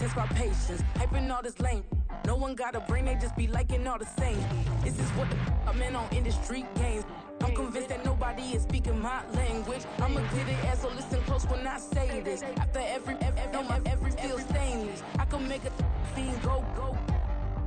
test my patience. Hyping all this lame. No one got a brain, they just be liking all the same. This is what the I'm in on industry games. I'm convinced that nobody is speaking my language. I'ma get it as so listen close when I say this. After every feel stainless. I can make a fiend go.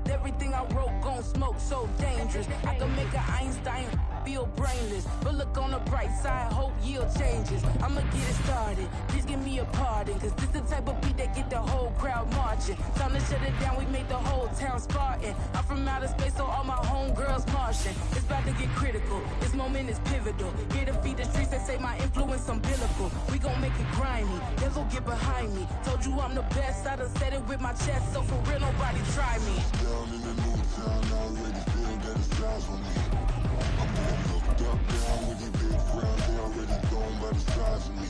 Everything I wrote gon' smoke so dangerous. I can make an Einstein feel brainless. But look on the bright side, hope yield changes. I'ma get it started, please give me a pardon. Cause this the type of beat that get the whole crowd marching. Time to shut it down, we made the whole town Spartan. I'm from outer space, so all my homegirls Martian. It's about to get critical, this moment is pivotal. Here to feed the streets that say my influence umbilical. We gon' make it grimy, they'll go get behind me. Told you I'm the best, I done said it with my chest. So for real, nobody try me. Down in the new town, I already feel that it's time for me. I'm getting hooked up down with these big round, they already gone by the size of me.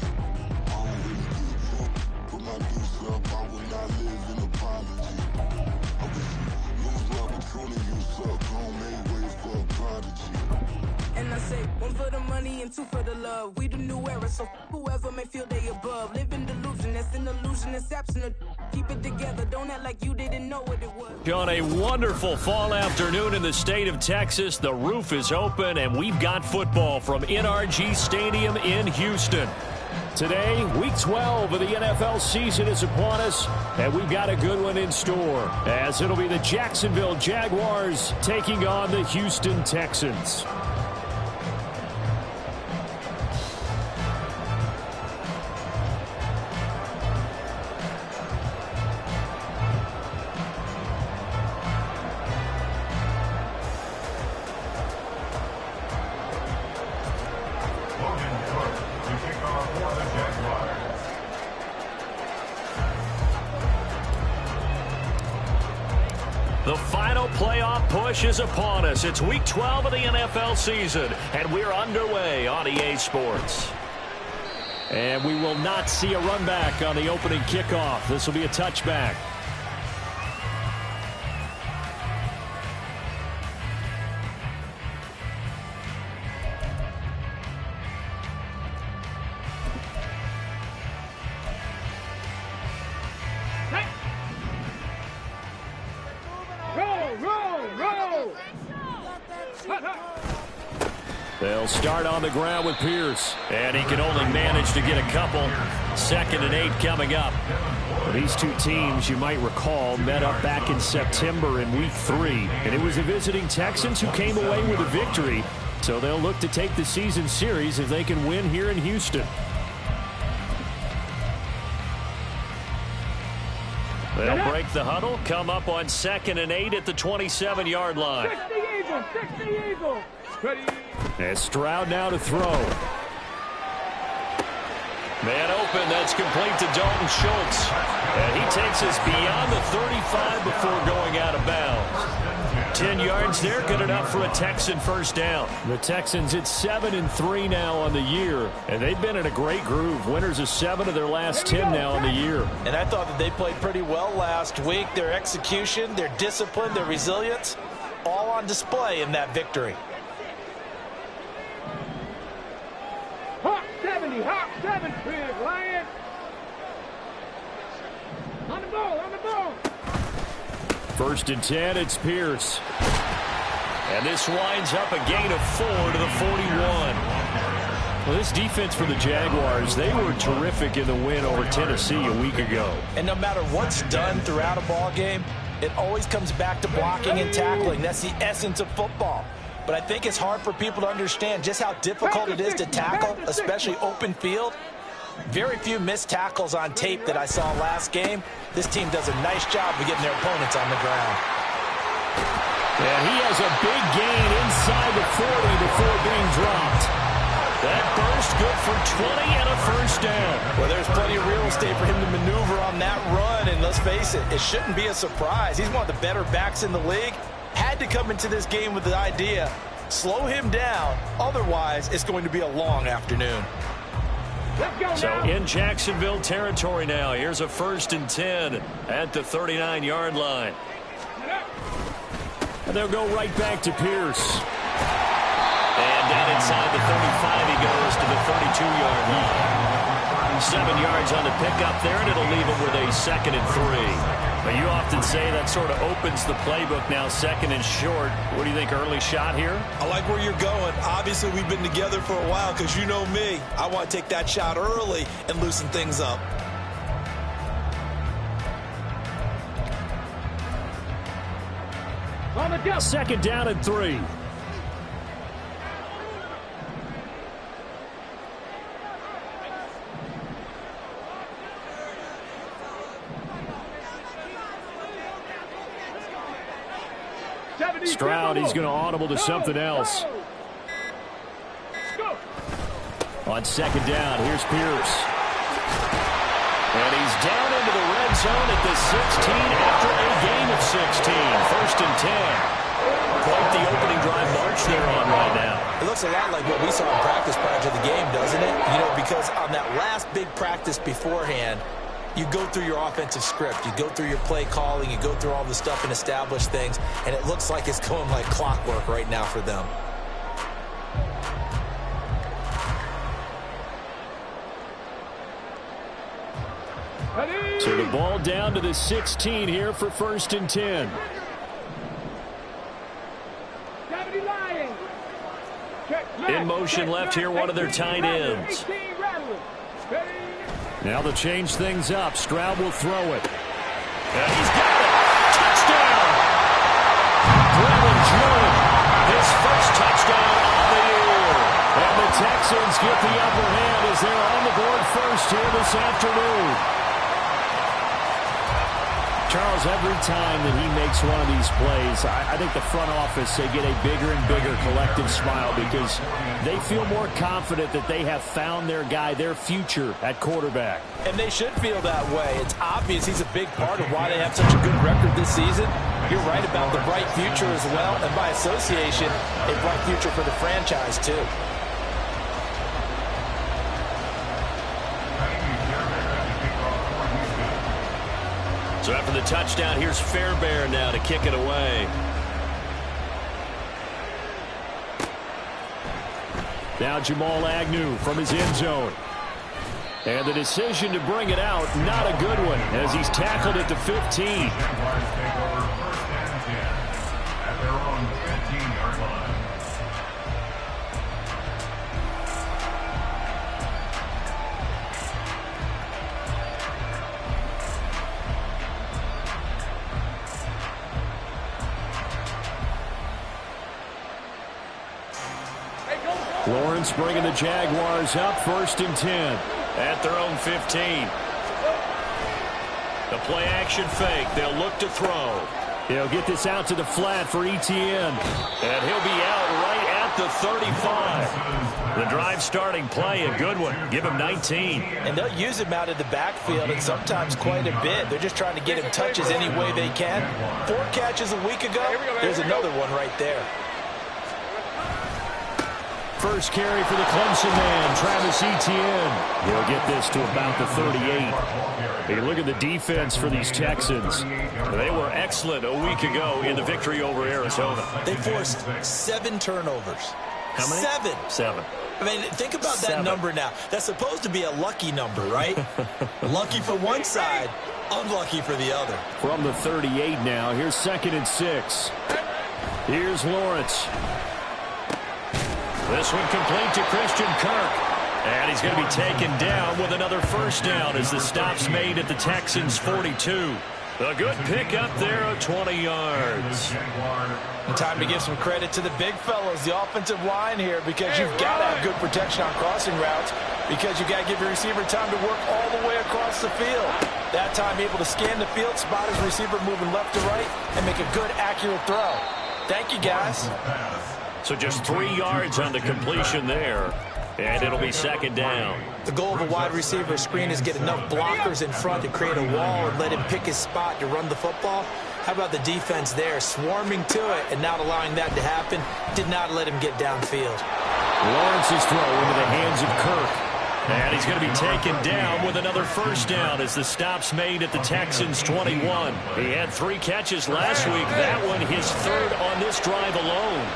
I don't really give a fuck, put my deuce up, I will not live in apology. I wish you lose my opportunity, you suck, homemade way for a prodigy. And I say, one for the money and two for the love. We the new era, so whoever may feel they above. Live in delusion, that's an illusion, that's absent. Keep it together, don't act like you didn't know what it was. On a wonderful fall afternoon in the state of Texas, the roof is open and we've got football from NRG Stadium in Houston. Today, week 12 of the NFL season is upon us, and we've got a good one in store, as it'll be the Jacksonville Jaguars taking on the Houston Texans. The final playoff push is upon us. It's week 12 of the NFL season, and we're underway on EA Sports. And we will not see a run back on the opening kickoff. This will be a touchback. They'll start on the ground with Pierce, and he can only manage to get a couple. 2nd and 8 coming up. These two teams, you might recall, met up back in September in week 3, and it was the visiting Texans who came away with a victory. So they'll look to take the season series if they can win here in Houston. They'll break the huddle, come up on 2nd and 8 at the 27-yard line. 60 Eagles. Ready. And Stroud now to throw. Man open, that's complete to Dalton Schultz. And he takes us beyond the 35 before going out of bounds. 10 yards there, good enough for a Texan first down. The Texans at 7-3 now on the year, and they've been in a great groove. Winners of 7 of their last 10 now on the year. And I thought that they played pretty well last week. Their execution, their discipline, their resilience, all on display in that victory. Hawk 7, big Lion. On the ball. 1st and 10, it's Pierce. And this winds up a gain of 4 to the 41. Well, this defense for the Jaguars, they were terrific in the win over Tennessee a week ago. And no matter what's done throughout a ball game, it always comes back to blocking and tackling. That's the essence of football. But I think it's hard for people to understand just how difficult it is to tackle, especially open field. Very few missed tackles on tape that I saw last game. This team does a nice job of getting their opponents on the ground. And he has a big gain inside the 40 before being dropped. That burst good for 20 and a first down. Well, there's plenty of real estate for him to maneuver on that run. And let's face it, it shouldn't be a surprise. He's one of the better backs in the league. Had to come into this game with the idea, slow him down. Otherwise, it's going to be a long afternoon. So in Jacksonville territory now. Here's a 1st and 10 at the 39-yard line. And they'll go right back to Pierce. And down inside the 35, he goes to the 32-yard line. 7 yards on the pickup there, and it'll leave him with a 2nd and 3. Well, you often say that sort of opens the playbook now, second and short. What do you think, early shot here? I like where you're going. Obviously, we've been together for a while because you know me. I want to take that shot early and loosen things up. On the jump. Second down and 3. Stroud, he's going to audible to something else. On second down, here's Pierce. And he's down into the red zone at the 16 after a gain of 16. First and 10. Quite the opening drive march they're on right now. It looks a lot like what we saw in practice prior to the game, doesn't it? You know, because on that last big practice beforehand, you go through your offensive script. You go through your play calling. You go through all the stuff and establish things. And it looks like it's going like clockwork right now for them. So the ball down to the 16 here for first and 10. In motion left here, one of their tight ends. Now they'll change things up. Stroud will throw it. And he's got it. Touchdown! Brandon Jordan, his first touchdown of the year. And the Texans get the upper hand as they're on the board first here this afternoon. Charles, every time that he makes one of these plays, I think the front office, they get a bigger and bigger collective smile because they feel more confident that they have found their guy, their future at quarterback. And they should feel that way. It's obvious he's a big part of why they have such a good record this season. You're right about the bright future as well, and by association, a bright future for the franchise too. So after the touchdown, here's Fairbairn now to kick it away. Now Jamal Agnew from his end zone. And the decision to bring it out, not a good one, as he's tackled at the 15. Lawrence bringing the Jaguars up first and 10 at their own 15. The play action fake. They'll look to throw. He'll get this out to the flat for Etienne. And he'll be out right at the 35. The drive starting play, a good one. Give him 19. And they'll use him out of the backfield and sometimes quite a bit. They're just trying to get him touches any way they can. 4 catches a week ago. There's another one right there. First carry for the Clemson man, Travis Etienne. He'll get this to about the 38. Hey, look at the defense for these Texans. They were excellent a week ago in the victory over Arizona. They forced 7 turnovers. How many? 7. I mean, think about that number now. That's supposed to be a lucky number, right? Lucky for one side, unlucky for the other. From the 38 now, here's second and 6. Here's Lawrence. This one complete to Christian Kirk. And he's going to be taken down with another first down as the stop's made at the Texans' 42. A good pickup there of 20 yards. And time to give some credit to the big fellows, the offensive line here, because you've got to have good protection on crossing routes, because you've got to give your receiver time to work all the way across the field. That time able to scan the field, spot his receiver moving left to right, and make a good, accurate throw. Thank you, guys. So just 3 yards on the completion there, and it'll be second down. The goal of a wide receiver screen is get enough blockers in front to create a wall and let him pick his spot to run the football. How about the defense there, swarming to it and not allowing that to happen? Did not let him get downfield. Lawrence's throw into the hands of Kirk. And he's going to be taken down with another first down as the stop's made at the Texans' 21. He had 3 catches last week. That one his 3rd on this drive alone.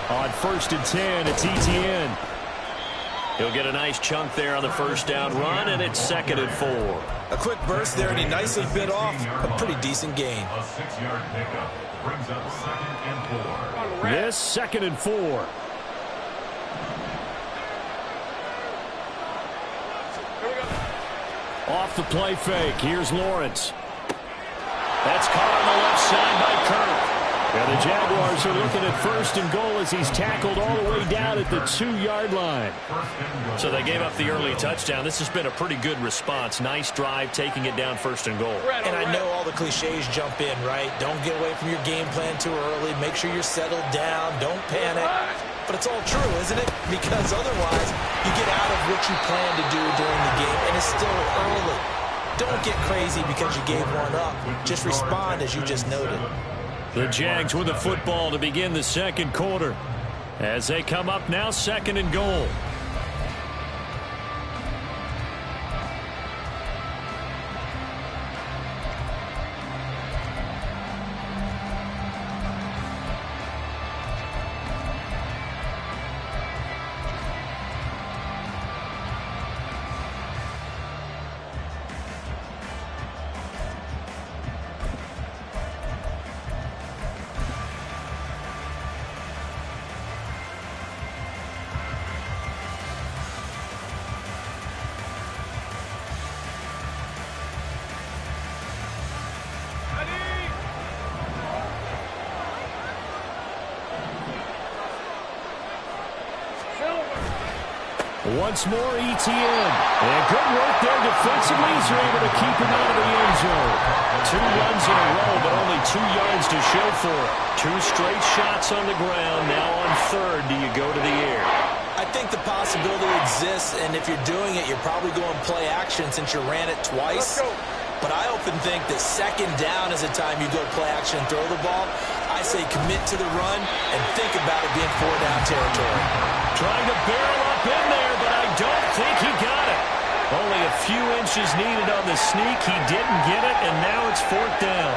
On first and 10, it's Etienne. He'll get a nice chunk there on the first down run, and it's 2nd and 4. A quick burst there, and he nicely bit off a pretty decent gain. A 6-yard pickup brings up 2nd and 4. This 2nd and 4. Off the play fake. Here's Lawrence. That's caught on the left side by Kirk. And the Jaguars are looking at 1st and goal as he's tackled all the way down at the 2-yard line. So they gave up the early touchdown. This has been a pretty good response. Nice drive, taking it down 1st and goal. And I know all the cliches jump in, right? Don't get away from your game plan too early. Make sure you're settled down. Don't panic. But it's all true, isn't it? Because otherwise, you get out of what you plan to do during the game, and it's still early. Don't get crazy because you gave one up. Just respond as you just noted. The Jags with the football to begin the 2nd quarter. As they come up now, 2nd and goal. Once more, ETN. And good work there defensively as they're able to keep him out of the end zone. 2 runs in a row, but only 2 yards to show for it. 2 straight shots on the ground. Now on 3rd, do you go to the air? I think the possibility exists, and if you're doing it, you're probably going play action since you ran it twice. But I often think that 2nd down is the time you go play action and throw the ball. I say commit to the run and think about it being 4-down territory. Trying to barrel up in there, but I don't think he got it. Only a few inches needed on the sneak. He didn't get it, and now it's 4th down.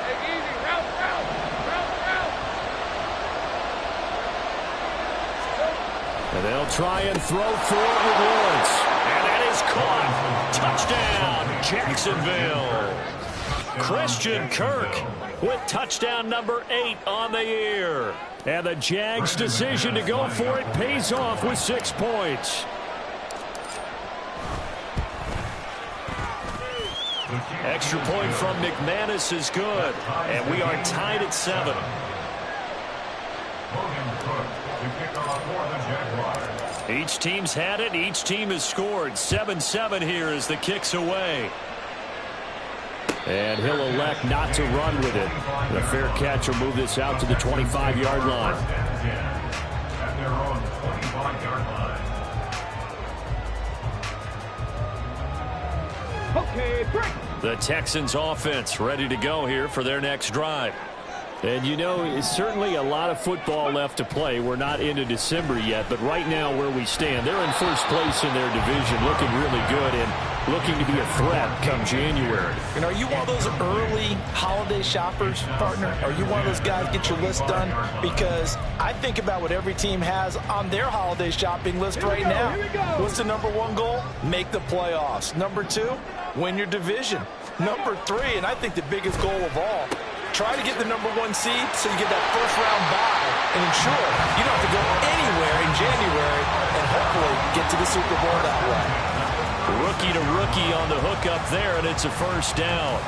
Take it easy. Route. And they'll try and throw for it with Lawrence. And that is caught. Touchdown, Jacksonville. Christian Kirk with touchdown number 8 on the year. And the Jags' decision to go for it pays off with 6 points. Extra point from McManus is good. And we are tied at 7. Each team's had it. Each team has scored. 7-7 here as the kick's away. And he'll elect not to run with it. The fair catch will move this out to the 25-yard line. At their own 25-yard line. Okay, break. The Texans offense ready to go here for their next drive. And you know, it's certainly a lot of football left to play. We're not into December yet, but right now where we stand, they're in first place in their division, looking really good and looking to be a threat come January. And are you one of those early holiday shoppers, partner? Are you one of those guys get your list done? Because I think about what every team has on their holiday shopping list right now. What's the number 1 goal? Make the playoffs. Number 2, win your division. Number 3, and I think the biggest goal of all, try to get the number 1 seed so you get that first-round bye and ensure you don't have to go anywhere in January and hopefully get to the Super Bowl that way. Rookie to rookie on the hookup there, and it's a first down.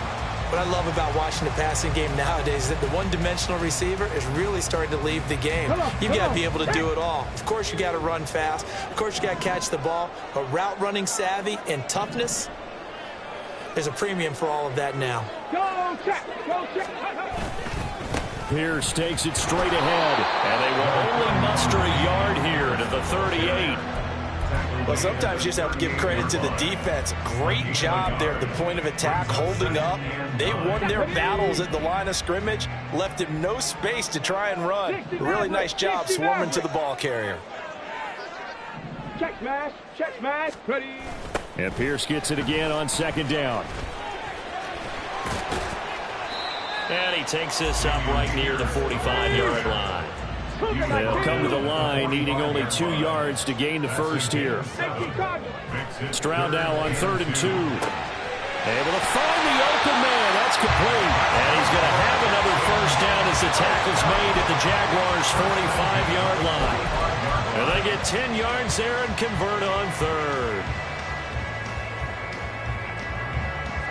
What I love about watching the passing game nowadays is that the one-dimensional receiver is really starting to leave the game. You've got to be able to do it all. Of course, you got to run fast. Of course, you got to catch the ball. But route running savvy and toughness, there's a premium for all of that now. Go check. Pierce takes it straight ahead, and they will only muster a yard here to the 38. Well, sometimes you just have to give credit to the defense. Great job there at the point of attack, holding up. They won their battles at the line of scrimmage, left him no space to try and run. A really nice job swarming to the ball carrier. Check smash, ready. And Pierce gets it again on 2nd down. And he takes this up right near the 45-yard line. They'll come to the line, needing only 2 yards to gain the first here. Stroud now on 3rd and 2. Able to find the open man. That's complete. And he's going to have another first down as the tackle's made at the Jaguars' 45-yard line. And they get 10 yards there and convert on 3rd.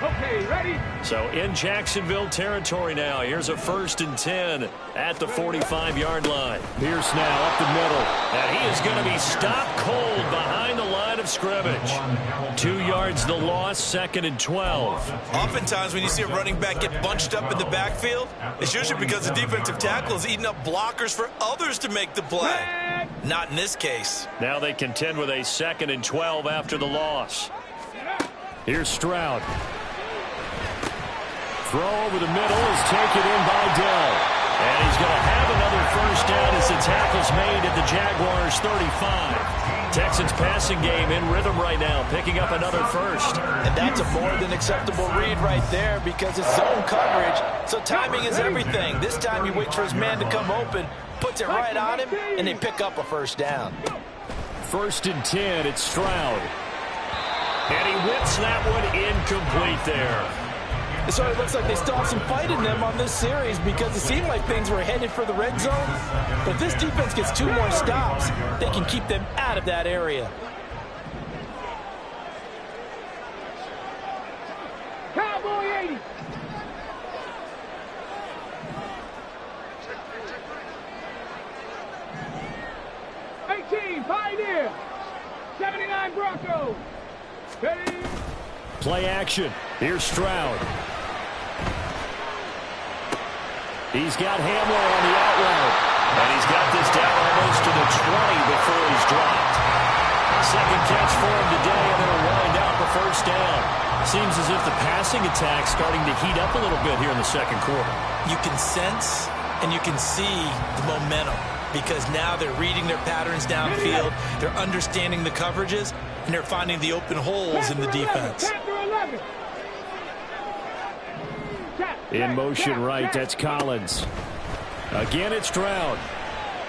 Okay, ready? So in Jacksonville territory now. Here's a 1st and 10 at the 45-yard line. Pierce now up the middle. And he is going to be stopped cold behind the line of scrimmage. 2 yards the loss, 2nd and 12. Oftentimes when you see a running back get bunched up in the backfield, it's usually because the defensive tackle is eating up blockers for others to make the play. Not in this case. Now they contend with a 2nd and 12 after the loss. Here's Stroud. Throw over the middle is taken in by Dell. And he's going to have another first down as the tackle's made at the Jaguars' 35. Texans passing game in rhythm right now, picking up another first. And that's a more than acceptable read right there because it's zone coverage, so timing is everything. This time he waits for his man to come open, puts it right on him, and they pick up a first down. 1st and 10, it's Stroud. And he whips that one incomplete there. So it looks like they still have some fight in them on this series because it seemed like things were headed for the red zone. But if this defense gets 2 more stops, they can keep them out of that area. Cowboy 80. Pioneer. 79 Broncos. Ready? Play action. Here's Stroud. He's got Hamler on the out route. And he's got this down almost to the 20 before he's dropped. Second catch for him today, and it'll wind out the first down. Seems as if the passing attack's starting to heat up a little bit here in the second quarter. You can sense and you can see the momentum because now they're reading their patterns downfield, they're understanding the coverages, and they're finding the open holes in the defense. In motion right, that's Collins. Again, it's Stroud.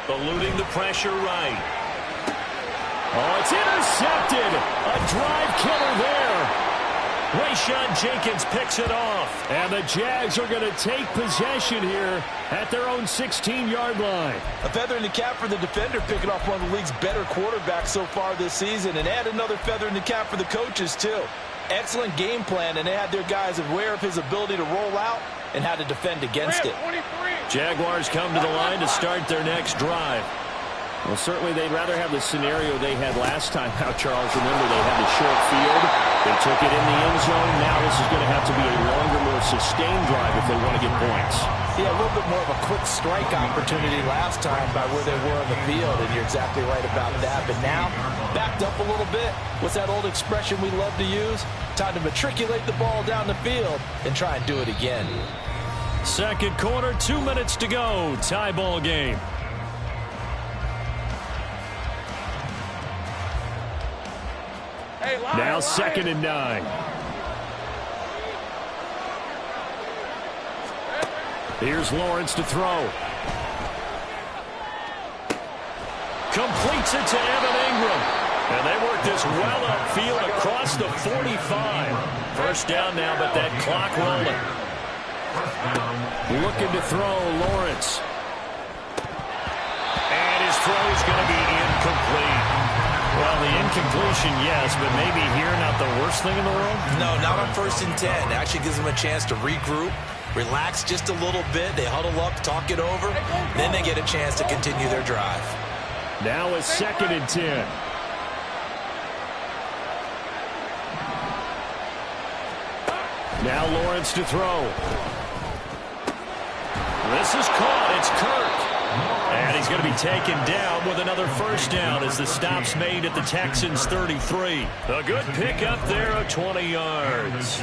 Eluding the pressure right. Oh, it's intercepted. A drive killer there. Rayshon Jenkins picks it off. And the Jags are going to take possession here at their own 16-yard line. A feather in the cap for the defender, picking off one of the league's better quarterbacks so far this season. And add another feather in the cap for the coaches, too. Excellent game plan, and they had their guys aware of his ability to roll out and how to defend against it. Jaguars come to the line to start their next drive. Well, certainly they'd rather have the scenario they had last time out, Charles. Remember, they had the short field. They took it in the end zone. Now this is going to have to be a longer, more sustained drive if they want to get points. Yeah, a little bit more of a quick strike opportunity last time by where they were on the field, and you're exactly right about that. But now, backed up a little bit. What's that old expression we love to use? Time to matriculate the ball down the field and try and do it again. Second quarter, 2 minutes to go. Tie ball game. Now 2nd and 9. Here's Lawrence to throw. Completes it to Evan Ingram. And they work this well upfield across the 45. First down now, but that clock rolling. Looking to throw, Lawrence. And his throw is going to be incomplete. Well, the incompletion, yes, but maybe here not the worst thing in the world? No, not on 1st and 10. It actually gives them a chance to regroup, relax just a little bit. They huddle up, talk it over. Then they get a chance to continue their drive. Now a 2nd and 10. Now Lawrence to throw. This is caught. It's Kirk. And he's going to be taken down with another first down as the stop's made at the Texans' 33. A good pickup there of 20 yards.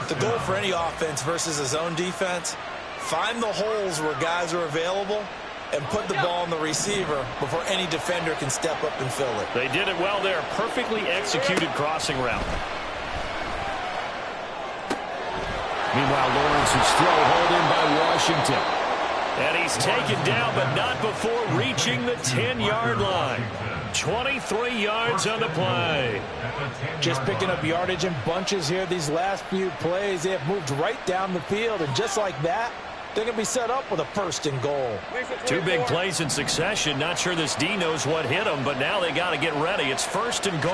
The goal for any offense versus a zone defense, find the holes where guys are available and put the ball on the receiver before any defender can step up and fill it. They did it well there. Perfectly executed crossing route. Meanwhile, Lawrence's throw hauled in by Washington. And he's taken down, but not before reaching the 10-yard line. 23 yards on the play. Just picking up yardage in bunches here these last few plays. They have moved right down the field, and just like that, they're going to be set up with a 1st and goal. 2 big plays in succession. Not sure this D knows what hit them, but now they got to get ready. It's 1st and goal.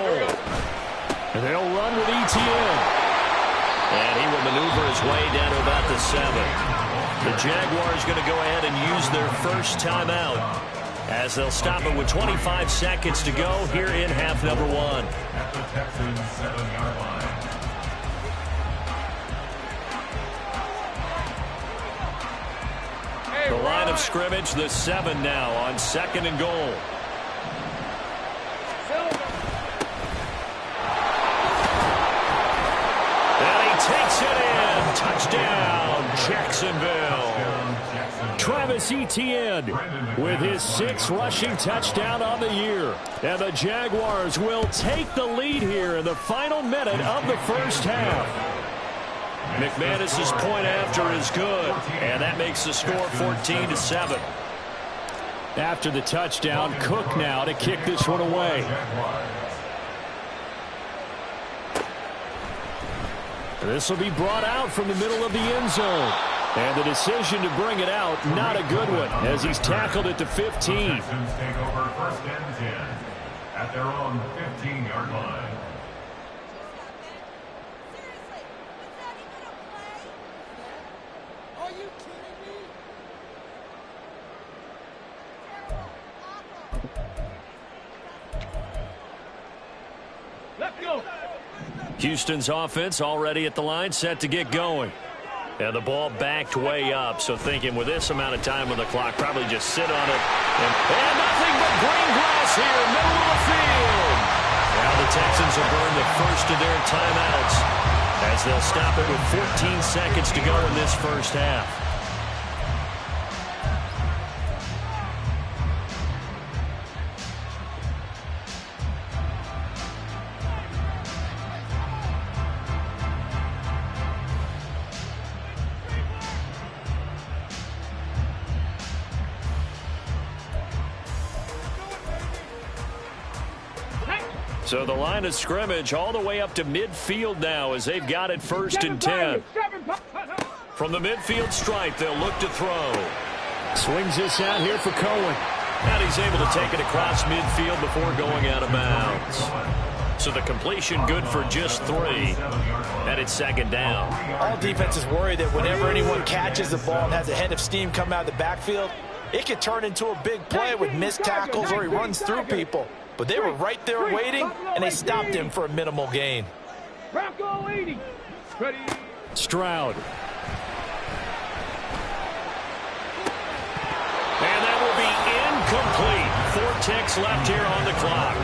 And they'll run with ETN. And he will maneuver his way down to about the 7. The Jaguars going to go ahead and use their first timeout as they'll stop it with 25 seconds to go here in half number 1. At the Texans 7-yard line. The line of scrimmage, the 7 now on 2nd and goal. And he takes it in. Touchdown, Jacksonville. Travis Etienne with his 6th rushing touchdown on the year. And the Jaguars will take the lead here in the final minute of the first half. McManus's point after is good, and that makes the score 14-7. After the touchdown, Cook now to kick this one away. This will be brought out from the middle of the end zone. And the decision to bring it out, not a good one, as he's tackled at the 15. Texans take over 1st and 10 at their own 15-yard line. Are you kidding me? Let's go. Houston's offense already at the line, set to get going. And the ball backed way up, so thinking with this amount of time on the clock, probably just sit on it. And nothing but green grass here, middle of the field. Now the Texans will burn the first of their timeouts as they'll stop it with 14 seconds to go in this first half. So the line of scrimmage all the way up to midfield now as they've got it 1st and 10. From the midfield stripe, they'll look to throw. Swings this out here for Cohen. And he's able to take it across midfield before going out of bounds. So the completion good for just 3. And it's 2nd down. All defenses worry that whenever anyone catches the ball and has a head of steam come out of the backfield, it could turn into a big play with missed tackles or he runs through people. But they were right there waiting, and they stopped him for a minimal gain. Bronco 80. Ready. Stroud. And that will be incomplete. 4 ticks left here on the clock.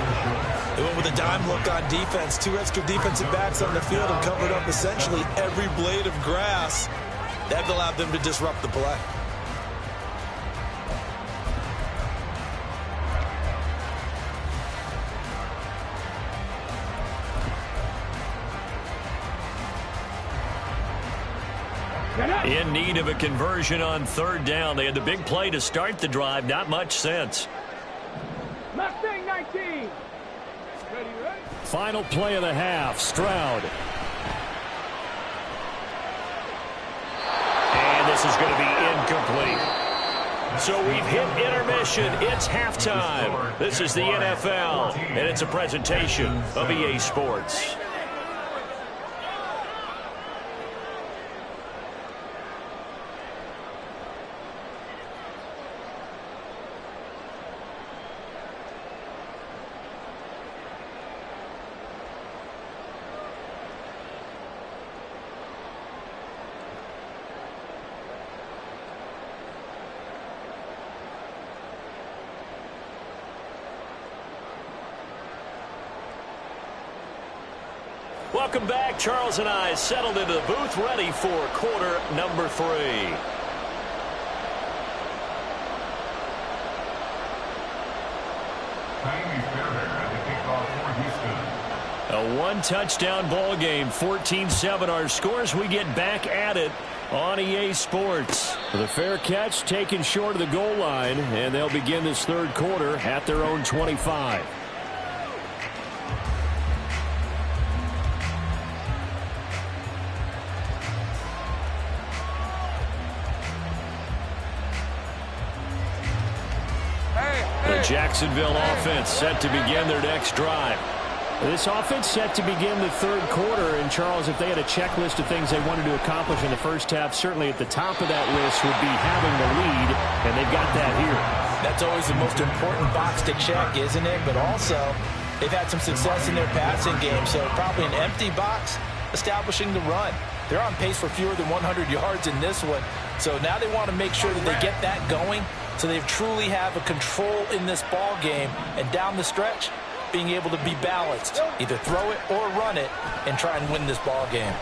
They went with a dime look on defense. 2 extra defensive backs on the field and covered up essentially every blade of grass. That allowed them to disrupt the play. In need of a conversion on 3rd down. They had the big play to start the drive. Not much sense. Mustang 19. Ready, ready. Final play of the half. Stroud. And this is going to be incomplete. So we've hit intermission. It's halftime. This is the NFL, and it's a presentation of EA Sports. Welcome back. Charles and I settled into the booth, ready for quarter number 3. A 1-touchdown ball game, 14-7 our scores. We get back at it on EA Sports. The fair catch taken short of the goal line, and they'll begin this third quarter at their own 25. The Jacksonville offense set to begin their next drive. This offense set to begin the third quarter. And, Charles, if they had a checklist of things they wanted to accomplish in the first half, certainly at the top of that list would be having the lead, and they've got that here. That's always the most important box to check, isn't it? But also, they've had some success in their passing game, so probably an empty box establishing the run. They're on pace for fewer than 100 yards in this one, so now they want to make sure that they get that going so they truly have a control in this ball game, and down the stretch, being able to be balanced, either throw it or run it, and try and win this ball game.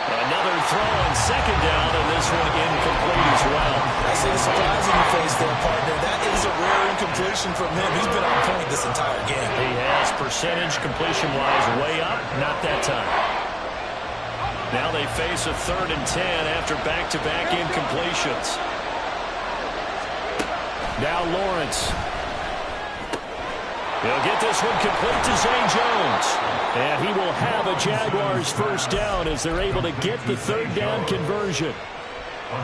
Another throw on second down, and this one incomplete as well. I see the surprise in your face there, partner. That is a rare incompletion from him. He's been on point this entire game. He has percentage completion-wise way up, not that time. Now they face a 3rd and 10 after back-to-back incompletions. Now Lawrence. He'll get this one complete to Zay Jones. And he will have a Jaguars first down as they're able to get the 3rd down conversion.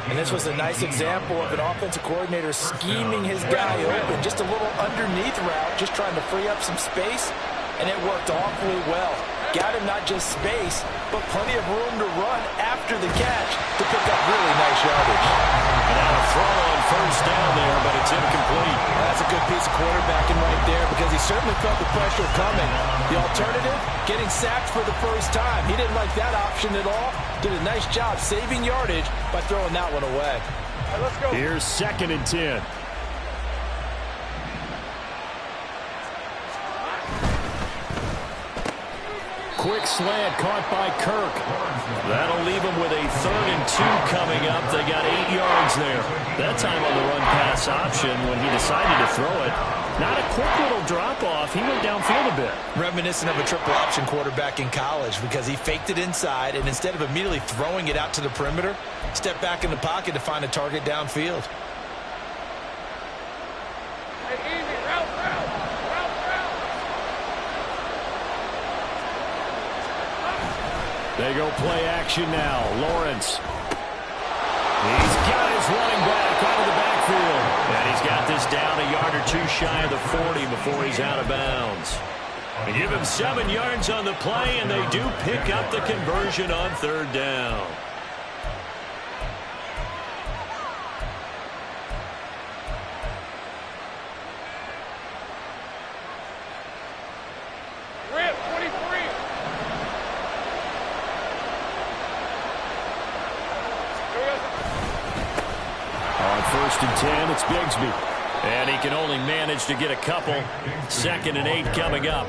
And this was a nice example of an offensive coordinator scheming his guy open. Just a little underneath route, just trying to free up some space. And it worked awfully well. Got him not just space, but plenty of room to run after the catch to pick up really nice yardage. And now a throw on first down there, but it's incomplete. That's a good piece of quarterbacking right there because he certainly felt the pressure coming. The alternative, getting sacked for the first time. He didn't like that option at all. Did a nice job saving yardage by throwing that one away. Right, let's go. Here's 2nd and 10. Quick slant caught by Kirk. That'll leave him with a 3rd and 2 coming up. They got 8 yards there. That time on the run-pass option when he decided to throw it. Not a quick little drop-off. He went downfield a bit. Reminiscent of a triple-option quarterback in college because he faked it inside, and instead of immediately throwing it out to the perimeter, stepped back in the pocket to find a target downfield. Hey, easy, route. They go play action now. Lawrence. He's got his running back out of the backfield. And he's got this down a yard or 2 shy of the 40 before he's out of bounds. They give him 7 yards on the play, and they do pick up the conversion on 3rd down. Rip, 23. On 1st and 10, it's Bigsby. And he can only manage to get a couple. 2nd and 8 coming up.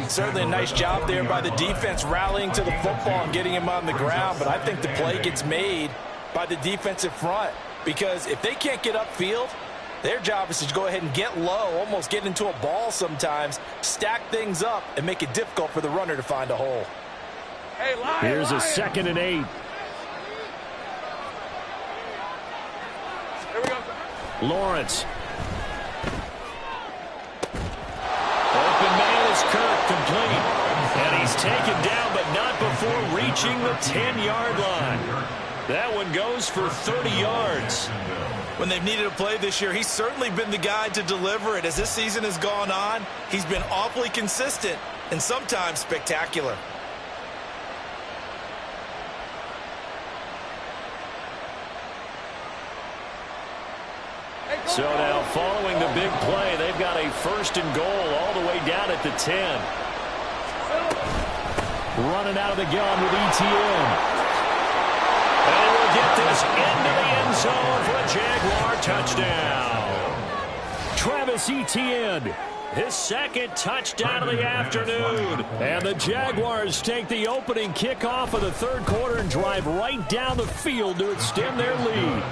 Certainly a nice job there by the defense rallying to the football and getting him on the ground. But I think the play gets made by the defensive front. Because if they can't get upfield, their job is to go ahead and get low, almost get into a ball sometimes, stack things up, and make it difficult for the runner to find a hole. Hey, Lion, Here's a Lion. 2nd and 8. Here we go. Lawrence. Open man is Kirk, complete. And he's taken down, but not before reaching the 10-yard line. That one goes for 30 yards. When they've needed a play this year, he's certainly been the guy to deliver it. As this season has gone on, he's been awfully consistent and sometimes spectacular. So now following the big play, they've got a 1st and goal all the way down at the 10. Running out of the gun with ETN. And he will get this into the end zone for a Jaguar touchdown. Travis Etienne, his 2nd touchdown of the afternoon. And the Jaguars take the opening kickoff of the 3rd quarter and drive right down the field to extend their lead.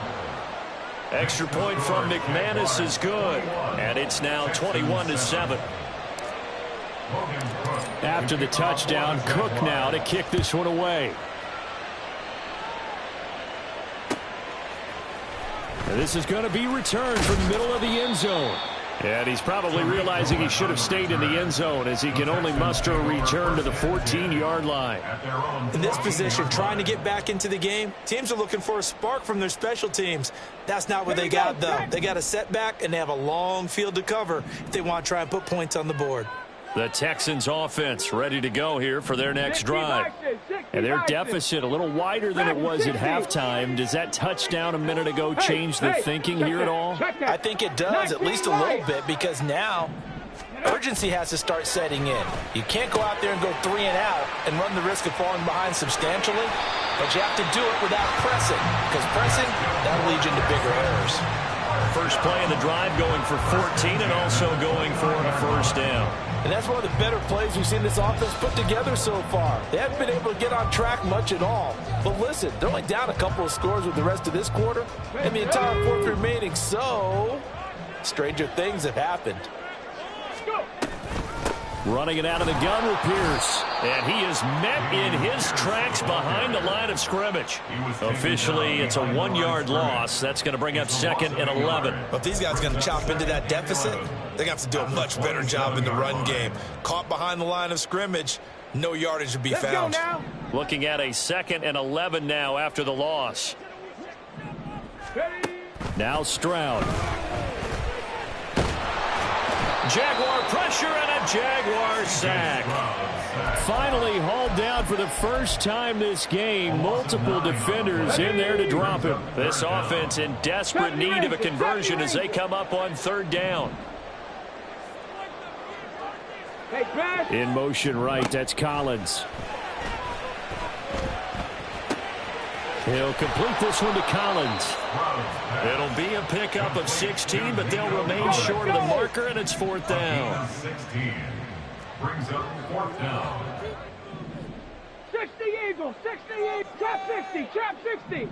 Extra point from McManus is good, and it's now 21-7. After the touchdown, Cook now to kick this one away. And this is going to be returned from the middle of the end zone. And he's probably realizing he should have stayed in the end zone as he can only muster a return to the 14-yard line. In this position, trying to get back into the game, teams are looking for a spark from their special teams. That's not what they got, though. They got a setback, and they have a long field to cover if they want to try and put points on the board. The Texans offense ready to go here for their next drive. And their deficit a little wider than it was at halftime. Does that touchdown a minute ago change the thinking here at all? I think it does, at least a little bit, because now urgency has to start setting in. You can't go out there and go 3 and out and run the risk of falling behind substantially, but you have to do it without pressing, because pressing, that'll lead you into bigger errors. First play of the drive going for 14 and also going for a first down. And that's one of the better plays we've seen this offense put together so far. They haven't been able to get on track much at all. But listen, they're only down a couple of scores with the rest of this quarter and the entire fourth remaining. So, stranger things have happened. Running it out of the gun with Pierce. And he is met in his tracks behind the line of scrimmage. Officially, it's a 1-yard loss. That's going to bring up 2nd and 11. But if these guys are going to chop into that deficit, they're going to have to do a much better job in the run game. Caught behind the line of scrimmage, no yardage to be found. Looking at a 2nd and 11 now after the loss. Now Stroud. Jaguar pressure and a Jaguar sack. Finally hauled down for the first time this game. Multiple defenders in there to drop him. This offense in desperate need of a conversion as they come up on 3rd down. In motion right, that's Collins. He'll complete this one to Collins. It'll be a pickup of 16, but they'll remain short of the marker, and it's 4th down. 16 brings up 4th down. 60 Eagles, 60 Eagles, trap 60, trap 60.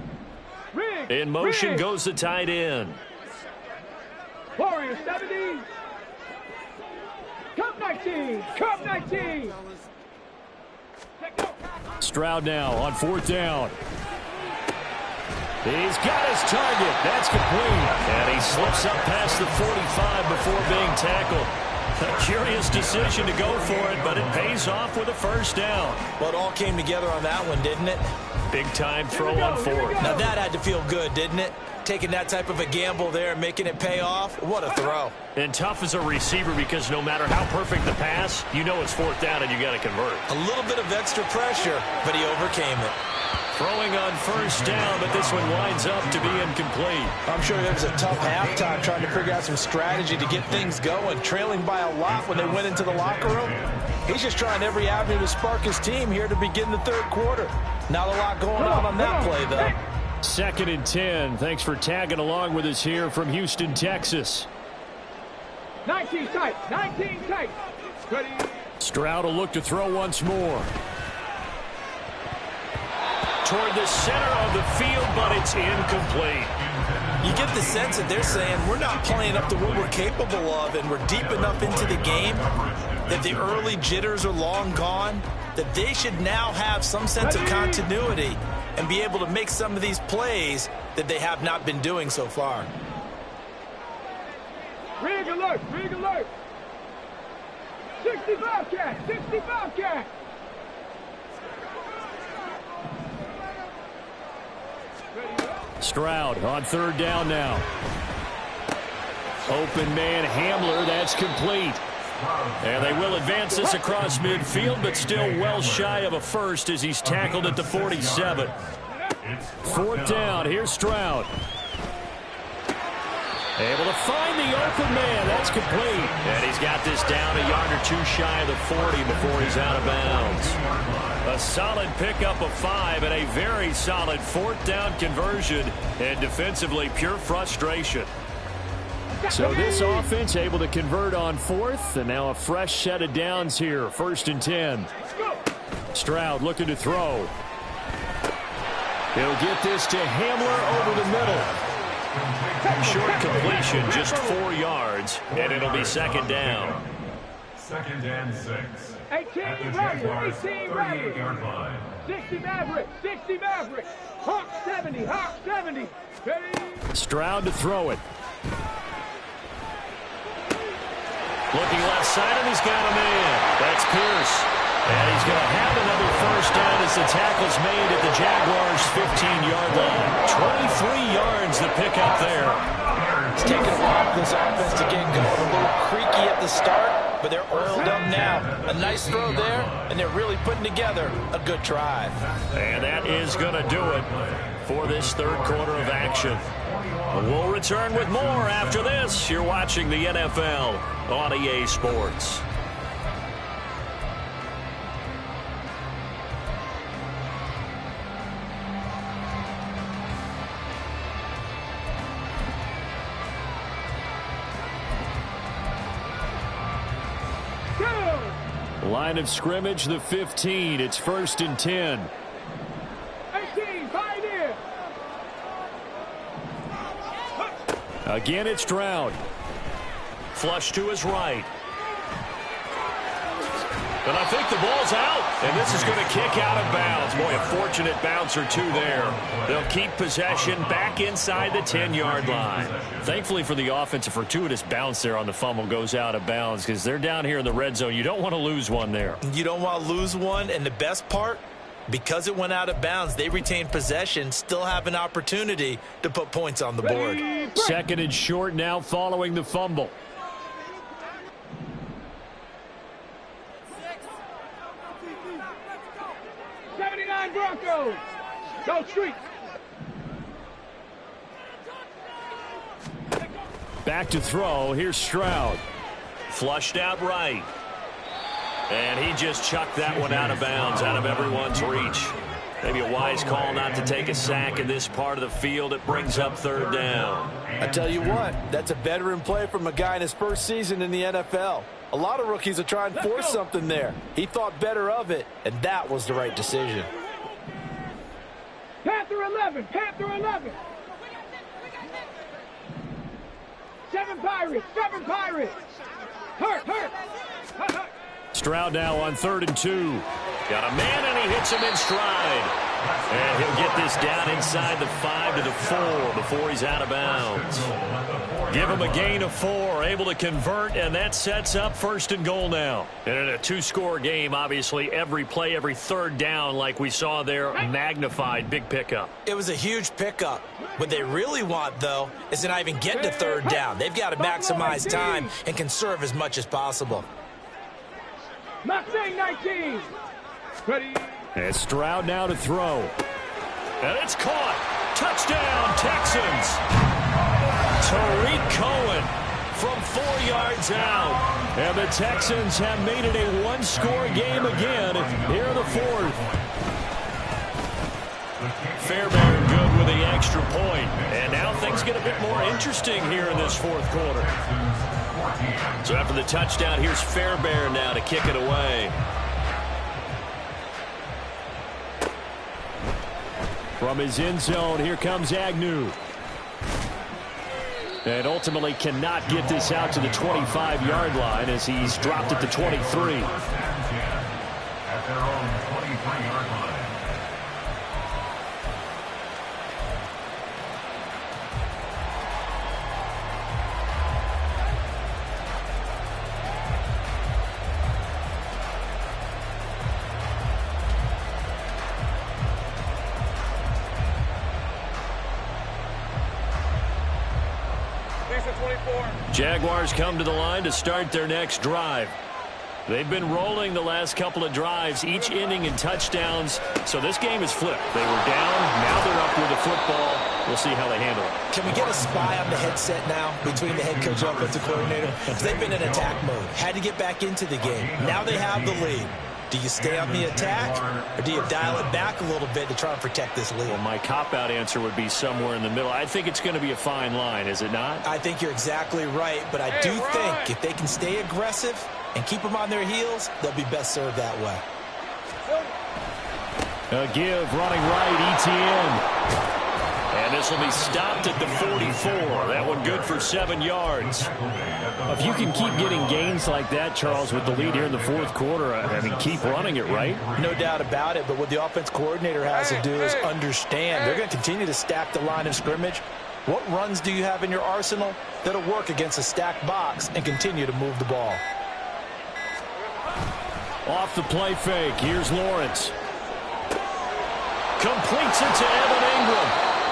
Rig, In motion rig. goes the tight end. Warrior 70. Cup 19, Cup 19. Stroud now on 4th down. He's got his target. That's complete. And he slips up past the 45 before being tackled. A curious decision to go for it, but it pays off with a first down. Well, it all came together on that one, didn't it? Big-time throw on 4th. Now that had to feel good, didn't it? Taking that type of a gamble there and making it pay off. What a throw. And tough as a receiver because no matter how perfect the pass, you know it's 4th down and you got to convert. A little bit of extra pressure, but he overcame it. Throwing on first down, but this one winds up to be incomplete. I'm sure there was a tough halftime trying to figure out some strategy to get things going, trailing by a lot when they went into the locker room. He's just trying every avenue to spark his team here to begin the 3rd quarter. Not a lot going on that play, though. 2nd and 10. Thanks for tagging along with us here from Houston, Texas. 19 tight, 19 tight. Ready. Stroud will look to throw once more. Toward the center of the field, but it's incomplete. You get the sense that they're saying we're not playing up to what we're capable of, and we're deep enough into the game that the early jitters are long gone, that they should now have some sense of continuity and be able to make some of these plays that they have not been doing so far. Rig alert, rig alert. 65 cat, 65 cat. Stroud on 3rd down now. Open man Hamler, that's complete. And they will advance this across midfield, but still well shy of a first as he's tackled at the 47. 4th down, here's Stroud. Able to find the open man, that's complete. And he's got this down a yard or 2 shy of the 40 before he's out of bounds. A solid pickup of 5 and a very solid 4th down conversion, and defensively pure frustration. So this offense able to convert on 4th, and now a fresh set of downs here. 1st and 10. Stroud looking to throw. He'll get this to Hamler over the middle. Short completion, just 4 yards, and it'll be 2nd down. 2nd and 6. 18 At the Maverick, Jaguars' 18 Maverick. 38-yard line. 60 Maverick, 60 Maverick. Hawk 70, Hawk 70. Ready? Stroud to throw it. Looking left side, and he's got a man. That's Pierce. And he's going to have another first down as the tackle's made at the Jaguars' 15-yard line. 23 yards the pick up there. It's taken a while for this offense to get going. A little creaky at the start, but they're oiled up now. A nice throw there, and they're really putting together a good drive. And that is going to do it for this third quarter of action. We'll return with more after this. You're watching the NFL on EA Sports. Line of scrimmage, the 15. It's 1st and 10. 18, Pioneer. Again, it's Stroud. Flush to his right. And I think the ball's out. And this is going to kick out of bounds. Boy, a fortunate bounce or two there. They'll keep possession back inside the 10-yard line. Thankfully for the offense, a fortuitous bounce there on the fumble goes out of bounds because they're down here in the red zone. You don't want to lose one there. You don't want to lose one. And the best part, because it went out of bounds, they retain possession, still have an opportunity to put points on the board. 2nd and short now following the fumble. 79 Broncos. Go Streets. Back to throw. Here's Stroud. Flushed out right. And he just chucked that one out of bounds, out of everyone's reach. Maybe a wise call not to take a sack in this part of the field. It brings up 3rd down. I tell you what, that's a veteran play from a guy in his first season in the NFL. A lot of rookies will try and force something there. He thought better of it, and that was the right decision. Panther 11, Panther 11. 7 Pirates, 7 Pirates. Hurt, hurt. Hurt, hurt. Stroud now on 3rd and 2. Got a man, and he hits him in stride. And he'll get this down inside the 5 to the 4 before he's out of bounds. Give him a gain of 4, able to convert, and that sets up 1st and goal now. And in a 2-score game, obviously, every play, every 3rd down, like we saw there, magnified, big pickup. It was a huge pickup. What they really want, though, is to not even get to 3rd down. They've got to maximize time and conserve as much as possible. Mustang 19. Ready. And Stroud now to throw. And it's caught. Touchdown, Texans. Tariq Cohen from 4 yards out. And the Texans have made it a 1-score game again here in the 4th. Fairbairn good with the extra point. And now things get a bit more interesting here in this 4th quarter. So after the touchdown, here's Fairbairn now to kick it away. From his end zone, here comes Agnew. And ultimately cannot get this out to the 25-yard line as he's dropped it to 23. At their own 23-yard line. Jaguars come to the line to start their next drive. They've been rolling the last couple of drives, each ending in touchdowns. So this game is flipped. They were down, now they're up with the football. We'll see how they handle it. Can we get a spy on the headset now between the head coach and offensive coordinator? Because they've been in attack mode, had to get back into the game. Now they have the lead. Do you stay on the attack, or do you dial it back a little bit to try and protect this lead? Well, my cop-out answer would be somewhere in the middle. I think it's going to be a fine line, is it not? I think you're exactly right, but I do think if they can stay aggressive and keep them on their heels, they'll be best served that way. A give, running right, ETN. And this will be stopped at the 44. That one good for 7 yards. If you can keep getting gains like that, Charles, with the lead here in the fourth quarter, I mean, keep running it, right? No doubt about it, but what the offense coordinator has to do is understand they're going to continue to stack the line of scrimmage. What runs do you have in your arsenal that'll work against a stacked box and continue to move the ball? Off the play fake, here's Lawrence. Completes it to Evan Ingram.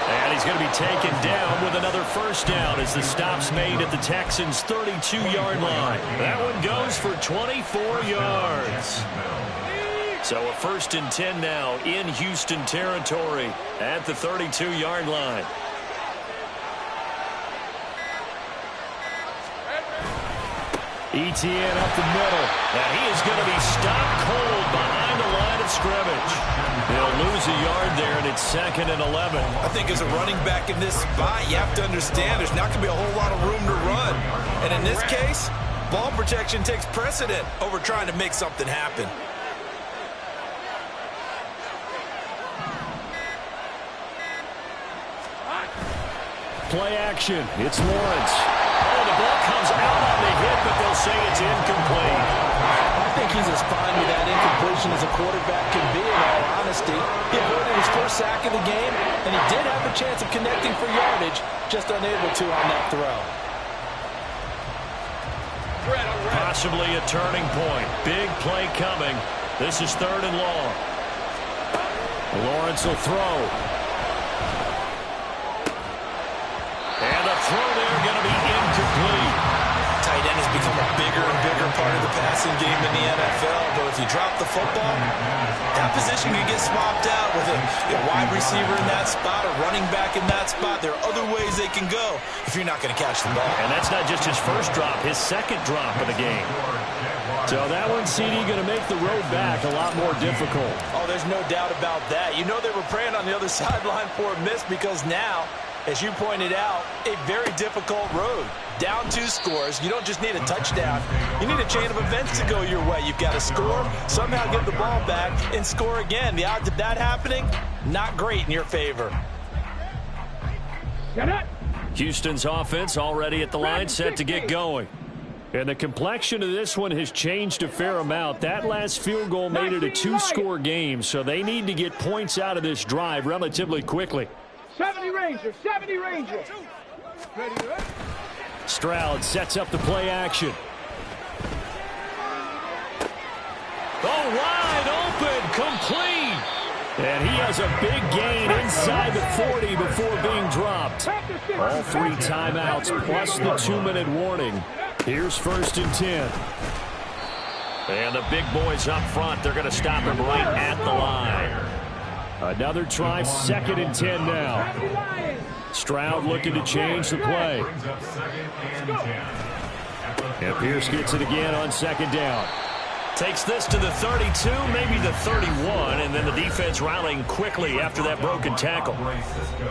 And he's going to be taken down with another first down as the stop's made at the Texans' 32-yard line. That one goes for 24 yards. So a 1st and 10 now in Houston territory at the 32-yard line. ETN up the middle. And he is going to be stopped cold behind the line of scrimmage. They'll lose a yard there, and it's 2nd and 11. I think as a running back in this spot, you have to understand there's not going to be a whole lot of room to run. And in this case, ball protection takes precedent over trying to make something happen. Play action. It's Lawrence. Oh, the ball comes out on the hit, but they'll say it's incomplete. I think he's as fine with that incompletion as a quarterback can be, in all honesty. He avoided his first sack of the game, and he did have a chance of connecting for yardage, just unable to on that throw. Possibly a turning point. Big play coming. This is 3rd and long. Lawrence will throw. And the throw there going to be incomplete. Tight end has become a bigger and bigger part of the passing game in the NFL, but if you drop the football, that position can get swapped out with a wide receiver in that spot, a running back in that spot. There are other ways they can go if you're not going to catch the ball. And that's not just his first drop, his second drop of the game. So that one, CD, going to make the road back a lot more difficult. Oh, there's no doubt about that. You know they were praying on the other sideline for a miss because now, as you pointed out, a very difficult road. Down 2 scores. You don't just need a touchdown. You need a chain of events to go your way. You've got to score, somehow get the ball back, and score again. The odds of that happening, not great in your favor. Houston's offense already at the line, set to get going. And the complexion of this one has changed a fair amount. That last field goal made it a 2-score game, so they need to get points out of this drive relatively quickly. 70 Rangers, 70 Rangers. Stroud sets up the play action. Oh, wide open, complete. And he has a big gain inside the 40 before being dropped. All 3 timeouts plus the 2-minute warning. Here's 1st and 10. And the big boys up front, they're going to stop him right at the line. Another try, 2nd and 10 now. Stroud looking to change the play. And Pierce gets it again on 2nd down. Takes this to the 32, maybe the 31, and then the defense rallying quickly after that broken tackle.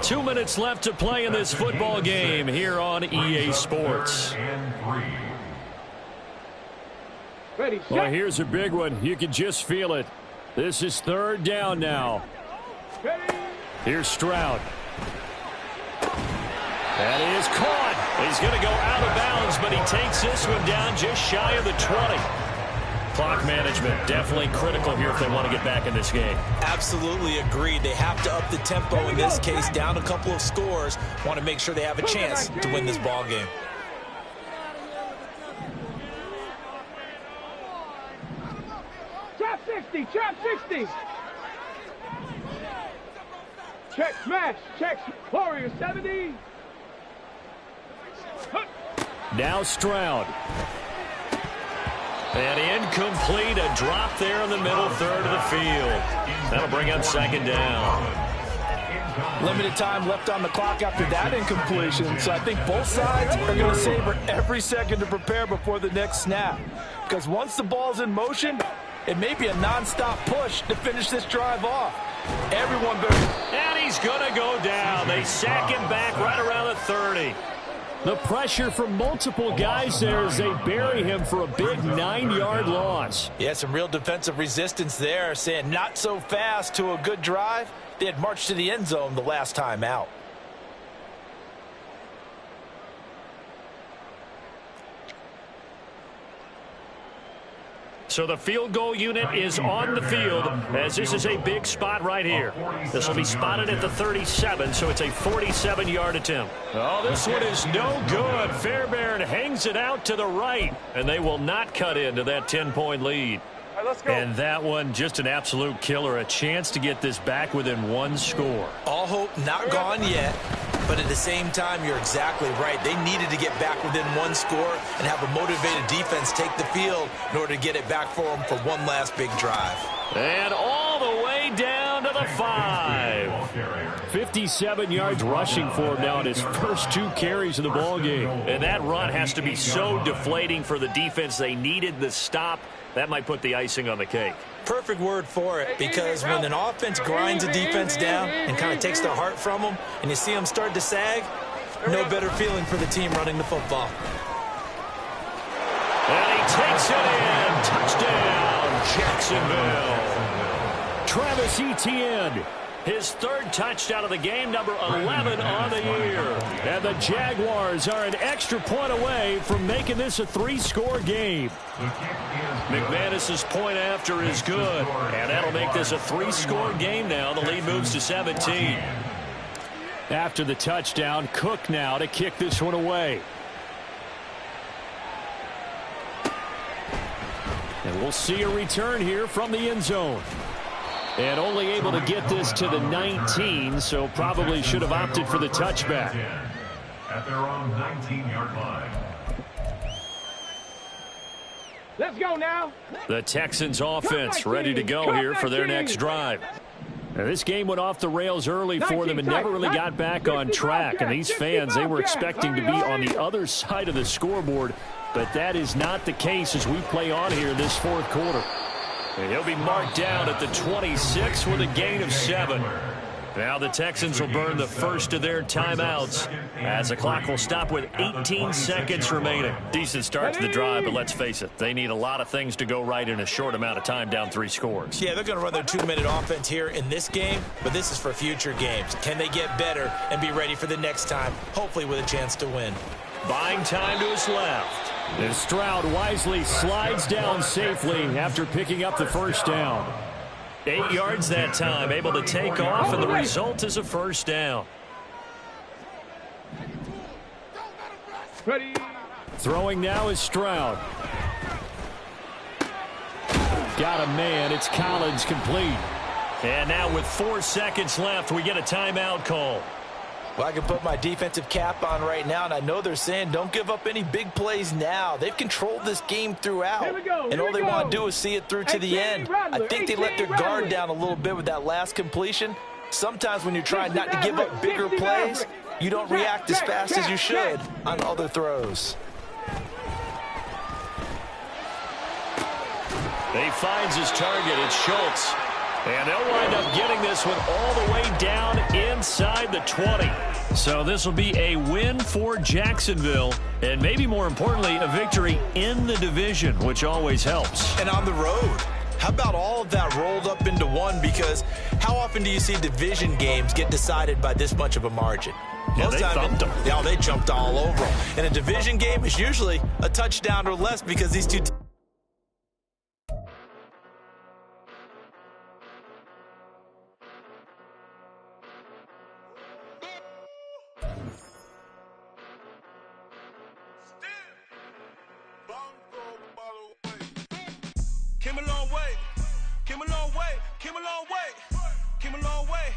2 minutes left to play in this football game here on EA Sports. Well, here's a big one. You can just feel it. This is 3rd down now. Here's Stroud. That is caught. He's going to go out of bounds, but he takes this one down just shy of the 20. Clock management definitely critical here if they want to get back in this game. Absolutely agreed. They have to up the tempo in this case, down a couple of scores. Want to make sure they have a chance to win this ball game. Trap 60, trap 60. Check smash, check Warrior 70. Now Stroud. And incomplete, a drop there in the middle third of the field. That'll bring up 2nd down. Limited time left on the clock after that incompletion, so I think both sides are going to savor every second to prepare before the next snap. Because once the ball's in motion, it may be a non-stop push to finish this drive off. Everyone better. And he's going to go down. They sack him back right around the 30. The pressure from multiple guys there as they bury him for a big 9-yard loss. Yeah, some real defensive resistance there, saying not so fast to a good drive. They had marched to the end zone the last time out. So the field goal unit is on the field as this is a big spot right here. This will be spotted at the 37, so it's a 47-yard attempt. Oh, this one is no good. Fairbairn hangs it out to the right, and they will not cut into that 10-point lead. All right, let's go. And that one, just an absolute killer. A chance to get this back within one score. All hope not gone yet, but at the same time, you're exactly right. They needed to get back within one score and have a motivated defense take the field in order to get it back for them for one last big drive. And all the way down to the 5. 57 yards rushing for him now in his first 2 carries of the ball game. And that run has to be so deflating for the defense. They needed the stop. That might put the icing on the cake. Perfect word for it, because when an offense grinds a defense down and kind of takes their heart from them, and you see them start to sag, no better feeling for the team running the football. And he takes it in. Touchdown, Jacksonville. Travis Etienne, his 3rd touchdown of the game, number 11 on the year. And the Jaguars are an extra point away from making this a 3-score game. McManus's point after is good, and that'll make this a 3-score game now. The lead moves to 17. After the touchdown, Cook now to kick this one away. And we'll see a return here from the end zone. And only able to get this to the 19, so probably should have opted for the touchback. At their own 19-yard line. Let's go now. The Texans offense ready to go here for their next drive. Now, this game went off the rails early for them and never really got back on track. And these fans, they were expecting to be on the other side of the scoreboard, but that is not the case as we play on here this 4th quarter. And he'll be marked down at the 26 with a gain of 7. Now the Texans will burn the first of their timeouts as the clock will stop with 18 seconds remaining. Decent start to the drive, but let's face it, they need a lot of things to go right in a short amount of time, down 3 scores. Yeah, they're going to run their 2-minute offense here in this game, but this is for future games. Can they get better and be ready for the next time, hopefully with a chance to win? Buying time to his left. And Stroud wisely slides down safely after picking up the first down. 8 yards that time, able to take off, and the result is a first down. Ready. Throwing now is Stroud. Got a man. It's Collins complete. And now with 4 seconds left, we get a timeout call. Well, I can put my defensive cap on right now, and I know they're saying don't give up any big plays now. They've controlled this game throughout, and all they want to do is see it through to the end. I think they let their guard down a little bit with that last completion. Sometimes when you're trying not to give up bigger plays, you don't react as fast as you should on other throws. He finds his target. It's Schultz. And they'll wind up getting this one all the way down inside the 20. So this will be a win for Jacksonville, and maybe more importantly, a victory in the division, which always helps. And on the road. How about all of that rolled up into one? Because how often do you see division games get decided by this much of a margin? Yeah, they thumped them. Yeah, they jumped all over them. And a division game is usually a touchdown or less because these two Came a long way, came a long way, came a long way, came a long way.